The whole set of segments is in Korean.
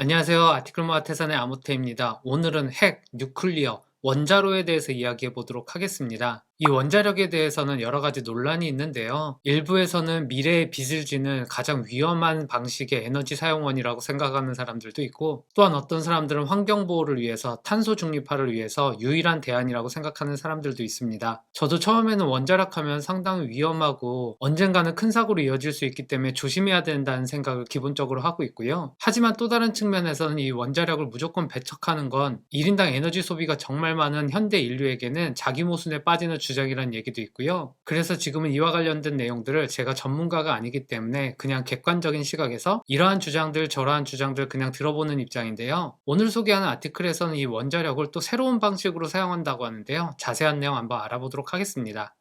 안녕하세요. 아티클모아 태산의 아모테입니다. 오늘은 핵, 뉴클리어, 원자로에 대해서 이야기해 보도록 하겠습니다. 이 원자력에 대해서는 여러 가지 논란이 있는데요. 일부에서는 미래의 빚을 지는 가장 위험한 방식의 에너지 사용원이라고 생각하는 사람들도 있고, 또한 어떤 사람들은 환경보호를 위해서 탄소 중립화를 위해서 유일한 대안이라고 생각하는 사람들도 있습니다. 저도 처음에는 원자력 하면 상당히 위험하고 언젠가는 큰 사고로 이어질 수 있기 때문에 조심해야 된다는 생각을 기본적으로 하고 있고요. 하지만 또 다른 측면에서는 이 원자력을 무조건 배척하는 건 1인당 에너지 소비가 정말 많은 현대 인류에게는 자기 모순에 빠지는 주장이라는 얘기도 있고요. 그래서 지금은 이와 관련된 내용들을 제가 전문가가 아니기 때문에 그냥 객관적인 시각에서 이러한 주장들 저러한 주장들 그냥 들어보는 입장인데요. 오늘 소개하는 아티클에서는 이 원자력을 또 새로운 방식으로 사용한다고 하는데요. 자세한 내용 한번 알아보도록 하겠습니다.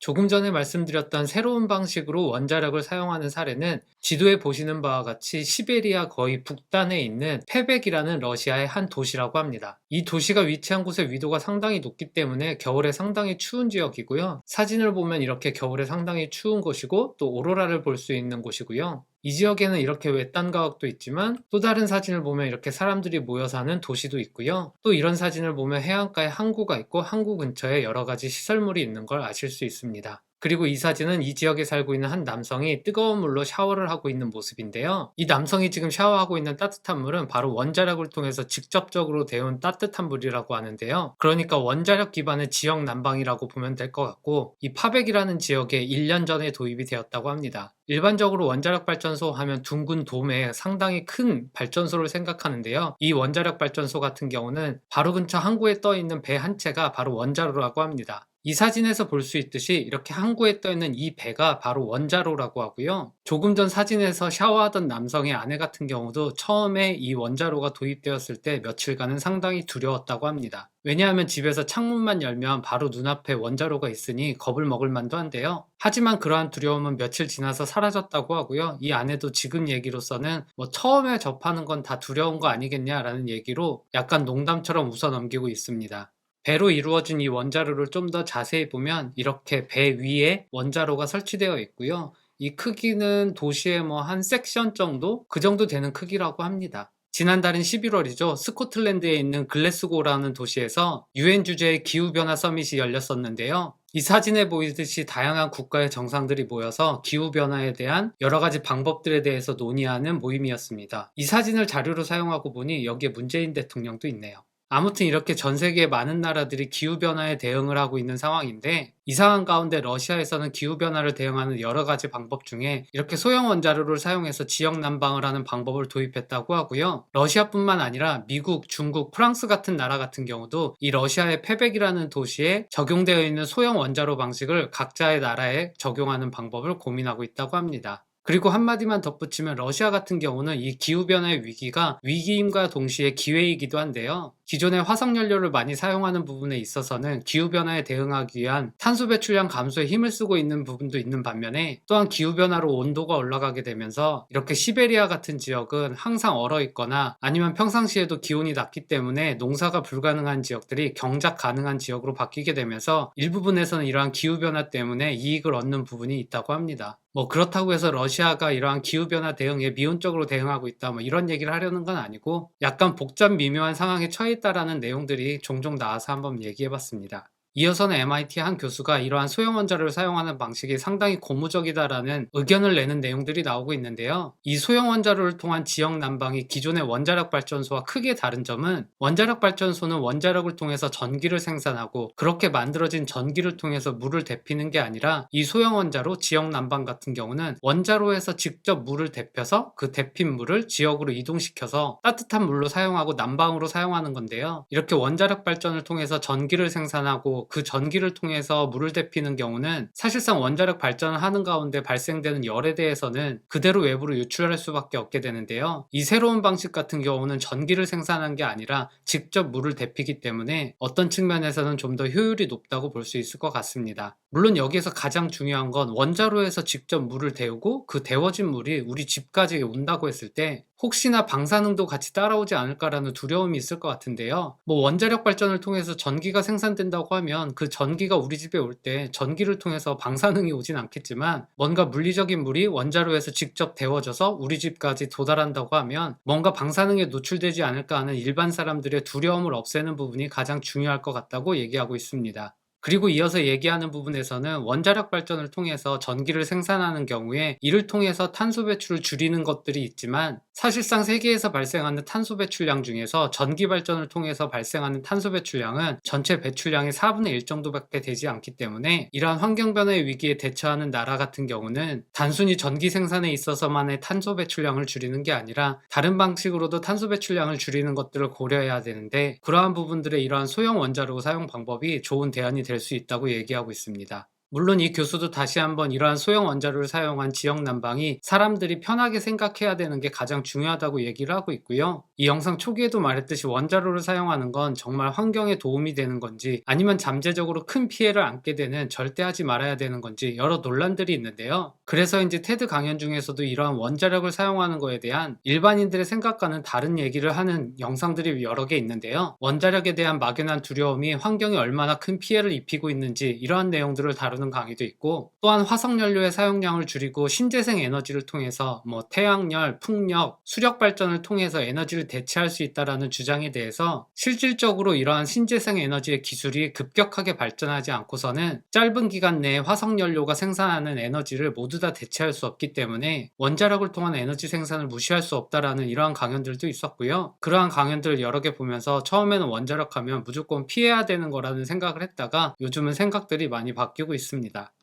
조금 전에 말씀드렸던 새로운 방식으로 원자력을 사용하는 사례는 지도에 보시는 바와 같이 시베리아 거의 북단에 있는 페벡이라는 러시아의 한 도시라고 합니다. 이 도시가 위치한 곳의 위도가 상당히 높기 때문에 겨울에 상당히 추운 지역이고요. 사진을 보면 이렇게 겨울에 상당히 추운 곳이고 또 오로라를 볼 수 있는 곳이고요. 이 지역에는 이렇게 외딴 가옥도 있지만 또 다른 사진을 보면 이렇게 사람들이 모여 사는 도시도 있고요. 또 이런 사진을 보면 해안가에 항구가 있고 항구 근처에 여러 가지 시설물이 있는 걸 아실 수 있습니다. 그리고 이 사진은 이 지역에 살고 있는 한 남성이 뜨거운 물로 샤워를 하고 있는 모습인데요. 이 남성이 지금 샤워하고 있는 따뜻한 물은 바로 원자력을 통해서 직접적으로 데운 따뜻한 물이라고 하는데요. 그러니까 원자력 기반의 지역 난방이라고 보면 될 것 같고, 이 파벡이라는 지역에 1년 전에 도입이 되었다고 합니다. 일반적으로 원자력 발전소 하면 둥근 돔에 상당히 큰 발전소를 생각하는데요. 이 원자력 발전소 같은 경우는 바로 근처 항구에 떠 있는 배 한 채가 바로 원자로라고 합니다. 이 사진에서 볼 수 있듯이 이렇게 항구에 떠 있는 이 배가 바로 원자로라고 하고요. 조금 전 사진에서 샤워하던 남성의 아내 같은 경우도 처음에 이 원자로가 도입되었을 때 며칠간은 상당히 두려웠다고 합니다. 왜냐하면 집에서 창문만 열면 바로 눈앞에 원자로가 있으니 겁을 먹을 만도 한데요. 하지만 그러한 두려움은 며칠 지나서 사라졌다고 하고요. 이 아내도 지금 얘기로서는 처음에 접하는 건 다 두려운 거 아니겠냐라는 얘기로 약간 농담처럼 웃어 넘기고 있습니다. 배로 이루어진 이 원자로를 좀 더 자세히 보면 이렇게 배 위에 원자로가 설치되어 있고요. 이 크기는 도시의 한 섹션 정도? 그 정도 되는 크기라고 합니다. 지난달인 11월이죠. 스코틀랜드에 있는 글래스고라는 도시에서 UN 주제의 기후변화 서밋이 열렸었는데요. 이 사진에 보이듯이 다양한 국가의 정상들이 모여서 기후변화에 대한 여러 가지 방법들에 대해서 논의하는 모임이었습니다. 이 사진을 자료로 사용하고 보니 여기에 문재인 대통령도 있네요. 아무튼 이렇게 전 세계의 많은 나라들이 기후변화에 대응을 하고 있는 상황인데, 이 상황 가운데 러시아에서는 기후변화를 대응하는 여러 가지 방법 중에 이렇게 소형 원자로를 사용해서 지역 난방을 하는 방법을 도입했다고 하고요. 러시아뿐만 아니라 미국, 중국, 프랑스 같은 나라 같은 경우도 이 러시아의 페벡이라는 도시에 적용되어 있는 소형 원자로 방식을 각자의 나라에 적용하는 방법을 고민하고 있다고 합니다. 그리고 한마디만 덧붙이면 러시아 같은 경우는 이 기후변화의 위기가 위기임과 동시에 기회이기도 한데요. 기존의 화석연료를 많이 사용하는 부분에 있어서는 기후변화에 대응하기 위한 탄소 배출량 감소에 힘을 쓰고 있는 부분도 있는 반면에, 또한 기후변화로 온도가 올라가게 되면서 이렇게 시베리아 같은 지역은 항상 얼어 있거나 아니면 평상시에도 기온이 낮기 때문에 농사가 불가능한 지역들이 경작 가능한 지역으로 바뀌게 되면서 일부분에서는 이러한 기후변화 때문에 이익을 얻는 부분이 있다고 합니다. 그렇다고 해서 러시아가 이러한 기후변화 대응에 미온적으로 대응하고 있다 이런 얘기를 하려는 건 아니고, 약간 복잡 미묘한 상황에 처해 있다라는 내용들이 종종 나와서 한번 얘기해 봤습니다. 이어서는 MIT 한 교수가 이러한 소형 원자로를 사용하는 방식이 상당히 고무적이다라는 의견을 내는 내용들이 나오고 있는데요. 이 소형 원자로를 통한 지역 난방이 기존의 원자력 발전소와 크게 다른 점은, 원자력 발전소는 원자력을 통해서 전기를 생산하고 그렇게 만들어진 전기를 통해서 물을 데피는 게 아니라, 이 소형 원자로 지역 난방 같은 경우는 원자로에서 직접 물을 데펴서 그 데핀 물을 지역으로 이동시켜서 따뜻한 물로 사용하고 난방으로 사용하는 건데요. 이렇게 원자력 발전을 통해서 전기를 생산하고 그 전기를 통해서 물을 데피는 경우는 사실상 원자력 발전을 하는 가운데 발생되는 열에 대해서는 그대로 외부로 유출할 수밖에 없게 되는데요. 이 새로운 방식 같은 경우는 전기를 생산한 게 아니라 직접 물을 데피기 때문에 어떤 측면에서는 좀 더 효율이 높다고 볼 수 있을 것 같습니다. 물론 여기에서 가장 중요한 건 원자로에서 직접 물을 데우고 그 데워진 물이 우리 집까지 온다고 했을 때 혹시나 방사능도 같이 따라오지 않을까라는 두려움이 있을 것 같은데요. 원자력 발전을 통해서 전기가 생산된다고 하면 그 전기가 우리 집에 올 때 전기를 통해서 방사능이 오진 않겠지만, 뭔가 물리적인 물이 원자로에서 직접 데워져서 우리 집까지 도달한다고 하면 뭔가 방사능에 노출되지 않을까 하는 일반 사람들의 두려움을 없애는 부분이 가장 중요할 것 같다고 얘기하고 있습니다. 그리고 이어서 얘기하는 부분에서는 원자력 발전을 통해서 전기를 생산하는 경우에 이를 통해서 탄소 배출을 줄이는 것들이 있지만, 사실상 세계에서 발생하는 탄소 배출량 중에서 전기 발전을 통해서 발생하는 탄소 배출량은 전체 배출량의 4분의 1 정도밖에 되지 않기 때문에, 이러한 환경 변화의 위기에 대처하는 나라 같은 경우는 단순히 전기 생산에 있어서만의 탄소 배출량을 줄이는 게 아니라 다른 방식으로도 탄소 배출량을 줄이는 것들을 고려해야 되는데, 그러한 부분들의 이러한 소형 원자로 사용 방법이 좋은 대안이 될 수 있다고 얘기하고 있습니다. 물론 이 교수도 다시 한번 이러한 소형 원자로를 사용한 지역 난방이 사람들이 편하게 생각해야 되는 게 가장 중요하다고 얘기를 하고 있고요. 이 영상 초기에도 말했듯이 원자로를 사용하는 건 정말 환경에 도움이 되는 건지, 아니면 잠재적으로 큰 피해를 안게 되는, 절대 하지 말아야 되는 건지 여러 논란들이 있는데요. 그래서인지 테드 강연 중에서도 이러한 원자력을 사용하는 거에 대한 일반인들의 생각과는 다른 얘기를 하는 영상들이 여러 개 있는데요. 원자력에 대한 막연한 두려움이 환경에 얼마나 큰 피해를 입히고 있는지, 이러한 내용들을 다루는 강의도 있고, 또한 화석연료의 사용량을 줄이고 신재생 에너지를 통해서 태양열, 풍력, 수력 발전을 통해서 에너지를 대체할 수 있다는 주장에 대해서 실질적으로 이러한 신재생 에너지의 기술이 급격하게 발전하지 않고서는 짧은 기간 내에 화석연료가 생산하는 에너지를 모두 다 대체할 수 없기 때문에 원자력을 통한 에너지 생산을 무시할 수 없다라는 이러한 강연들도 있었고요. 그러한 강연들을 여러 개 보면서 처음에는 원자력 하면 무조건 피해야 되는 거라는 생각을 했다가 요즘은 생각들이 많이 바뀌고 있습니다.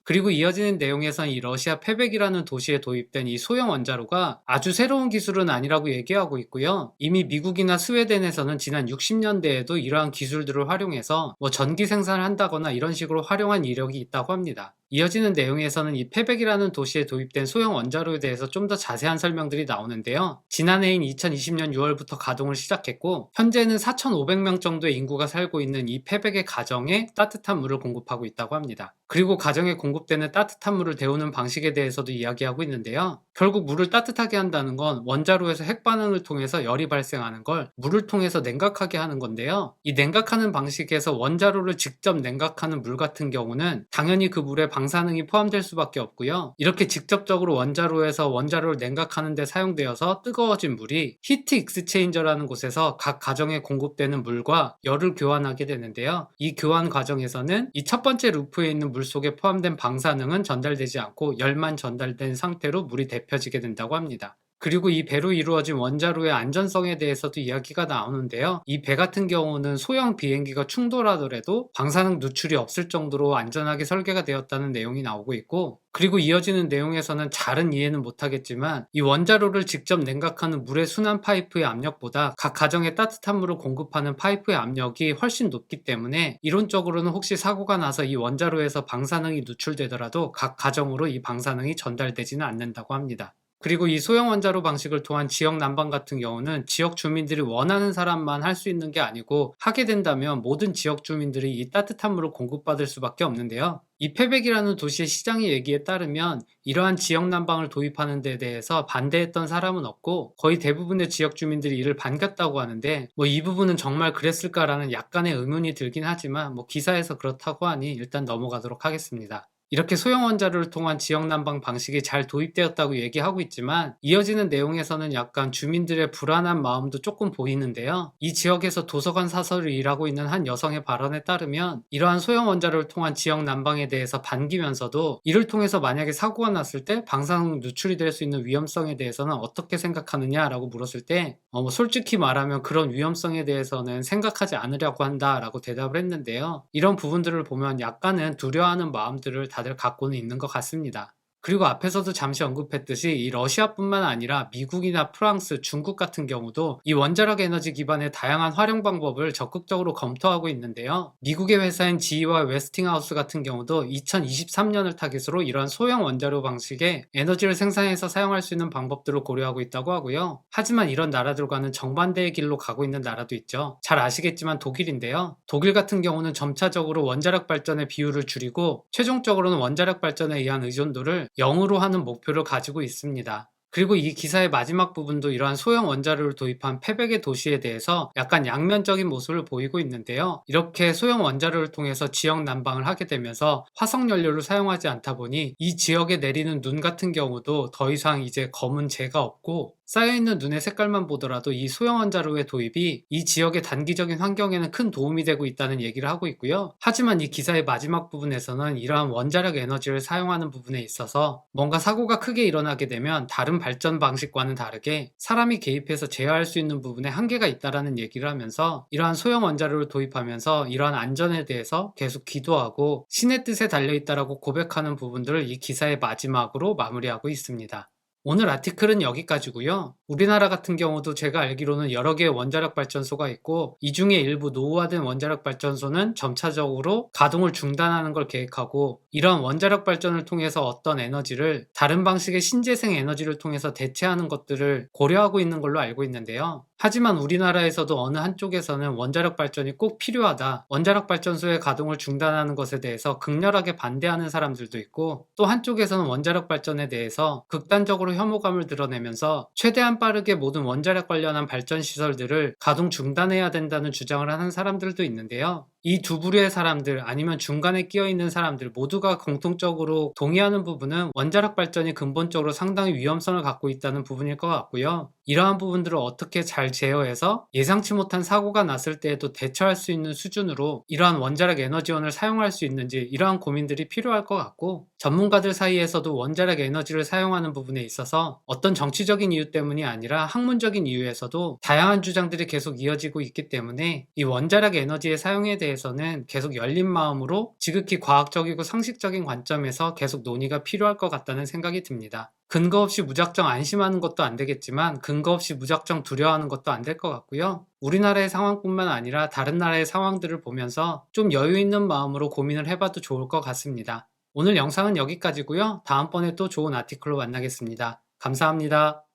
그리고 이어지는 내용에선 이 러시아 페벡이라는 도시에 도입된 이 소형 원자로가 아주 새로운 기술은 아니라고 얘기하고 있고요. 이미 미국이나 스웨덴에서는 지난 60년대에도 이러한 기술들을 활용해서 전기 생산을 한다거나 이런 식으로 활용한 이력이 있다고 합니다. 이어지는 내용에서는 이 페벡이라는 도시에 도입된 소형 원자로에 대해서 좀 더 자세한 설명들이 나오는데요. 지난해인 2020년 6월부터 가동을 시작했고, 현재는 4,500명 정도의 인구가 살고 있는 이 페벡의 가정에 따뜻한 물을 공급하고 있다고 합니다. 그리고 가정에 공급되는 따뜻한 물을 데우는 방식에 대해서도 이야기하고 있는데요. 결국 물을 따뜻하게 한다는 건 원자로에서 핵반응을 통해서 열이 발생하는 걸 물을 통해서 냉각하게 하는 건데요. 이 냉각하는 방식에서 원자로를 직접 냉각하는 물 같은 경우는 당연히 그 물에 방사능이 포함될 수밖에 없고요. 이렇게 직접적으로 원자로에서 원자로를 냉각하는 데 사용되어서 뜨거워진 물이 히트 익스체인저라는 곳에서 각 가정에 공급되는 물과 열을 교환하게 되는데요. 이 교환 과정에서는 이 첫 번째 루프에 있는 물 속에 포함된 방사능은 전달되지 않고 열만 전달된 상태로 물이 데펴지게 된다고 합니다. 그리고 이 배로 이루어진 원자로의 안전성에 대해서도 이야기가 나오는데요. 이 배 같은 경우는 소형 비행기가 충돌하더라도 방사능 누출이 없을 정도로 안전하게 설계가 되었다는 내용이 나오고 있고, 그리고 이어지는 내용에서는 잘은 이해는 못하겠지만 이 원자로를 직접 냉각하는 물의 순환 파이프의 압력보다 각 가정에 따뜻한 물을 공급하는 파이프의 압력이 훨씬 높기 때문에 이론적으로는 혹시 사고가 나서 이 원자로에서 방사능이 누출되더라도 각 가정으로 이 방사능이 전달되지는 않는다고 합니다. 그리고 이 소형 원자로 방식을 통한 지역 난방 같은 경우는 지역 주민들이 원하는 사람만 할 수 있는 게 아니고, 하게 된다면 모든 지역 주민들이 이 따뜻한 물을 공급받을 수밖에 없는데요. 이 페벡이라는 도시의 시장의 얘기에 따르면 이러한 지역 난방을 도입하는 데 대해서 반대했던 사람은 없고, 거의 대부분의 지역 주민들이 이를 반겼다고 하는데, 이 부분은 정말 그랬을까라는 약간의 의문이 들긴 하지만 기사에서 그렇다고 하니 일단 넘어가도록 하겠습니다. 이렇게 소형 원자로를 통한 지역 난방 방식이 잘 도입되었다고 얘기하고 있지만, 이어지는 내용에서는 약간 주민들의 불안한 마음도 조금 보이는데요. 이 지역에서 도서관 사서를 일하고 있는 한 여성의 발언에 따르면 이러한 소형 원자로를 통한 지역 난방에 대해서 반기면서도 이를 통해서 만약에 사고가 났을 때 방사능 누출이 될 수 있는 위험성에 대해서는 어떻게 생각하느냐라고 물었을 때 솔직히 말하면 그런 위험성에 대해서는 생각하지 않으려고 한다라고 대답을 했는데요. 이런 부분들을 보면 약간은 두려워하는 마음들을 다들 갖고는 있는 것 같습니다. 그리고 앞에서도 잠시 언급했듯이 이 러시아뿐만 아니라 미국이나 프랑스, 중국 같은 경우도 이 원자력 에너지 기반의 다양한 활용 방법을 적극적으로 검토하고 있는데요. 미국의 회사인 GE와 웨스팅하우스 같은 경우도 2023년을 타깃으로 이러한 소형 원자로 방식의 에너지를 생산해서 사용할 수 있는 방법들을 고려하고 있다고 하고요. 하지만 이런 나라들과는 정반대의 길로 가고 있는 나라도 있죠. 잘 아시겠지만 독일인데요. 독일 같은 경우는 점차적으로 원자력 발전의 비율을 줄이고 최종적으로는 원자력 발전에 의한 의존도를 0으로 하는 목표를 가지고 있습니다. 그리고 이 기사의 마지막 부분도 이러한 소형 원자로를 도입한 패백의 도시에 대해서 약간 양면적인 모습을 보이고 있는데요. 이렇게 소형 원자로를 통해서 지역 난방을 하게 되면서 화석 연료를 사용하지 않다 보니 이 지역에 내리는 눈 같은 경우도 더 이상 이제 검은 재가 없고 쌓여있는 눈의 색깔만 보더라도 이 소형 원자로의 도입이 이 지역의 단기적인 환경에는 큰 도움이 되고 있다는 얘기를 하고 있고요. 하지만 이 기사의 마지막 부분에서는 이러한 원자력 에너지를 사용하는 부분에 있어서 뭔가 사고가 크게 일어나게 되면 다른 발전 방식과는 다르게 사람이 개입해서 제어할 수 있는 부분에 한계가 있다라는 얘기를 하면서 이러한 소형 원자로를 도입하면서 이러한 안전에 대해서 계속 기도하고 신의 뜻에 달려있다라고 고백하는 부분들을 이 기사의 마지막으로 마무리하고 있습니다. 오늘 아티클은 여기까지고요. 우리나라 같은 경우도 제가 알기로는 여러 개의 원자력 발전소가 있고 이 중에 일부 노후화된 원자력 발전소는 점차적으로 가동을 중단하는 걸 계획하고 이런 원자력 발전을 통해서 어떤 에너지를 다른 방식의 신재생 에너지를 통해서 대체하는 것들을 고려하고 있는 걸로 알고 있는데요. 하지만 우리나라에서도 어느 한쪽에서는 원자력 발전이 꼭 필요하다, 원자력 발전소의 가동을 중단하는 것에 대해서 극렬하게 반대하는 사람들도 있고 또 한쪽에서는 원자력 발전에 대해서 극단적으로 혐오감을 드러내면서 최대한 빠르게 모든 원자력 관련한 발전 시설들을 가동 중단해야 된다는 주장을 하는 사람들도 있는데요. 이 두 부류의 사람들 아니면 중간에 끼어 있는 사람들 모두가 공통적으로 동의하는 부분은 원자력 발전이 근본적으로 상당히 위험성을 갖고 있다는 부분일 것 같고요. 이러한 부분들을 어떻게 잘 제어해서 예상치 못한 사고가 났을 때에도 대처할 수 있는 수준으로 이러한 원자력 에너지원을 사용할 수 있는지 이러한 고민들이 필요할 것 같고 전문가들 사이에서도 원자력 에너지를 사용하는 부분에 있어서 어떤 정치적인 이유 때문이 아니라 학문적인 이유에서도 다양한 주장들이 계속 이어지고 있기 때문에 이 원자력 에너지의 사용에 대해서는 계속 열린 마음으로 지극히 과학적이고 상식적인 관점에서 계속 논의가 필요할 것 같다는 생각이 듭니다. 근거 없이 무작정 안심하는 것도 안 되겠지만 근거 없이 무작정 두려워하는 것도 안 될 것 같고요. 우리나라의 상황뿐만 아니라 다른 나라의 상황들을 보면서 좀 여유 있는 마음으로 고민을 해봐도 좋을 것 같습니다. 오늘 영상은 여기까지고요. 다음번에 또 좋은 아티클로 만나겠습니다. 감사합니다.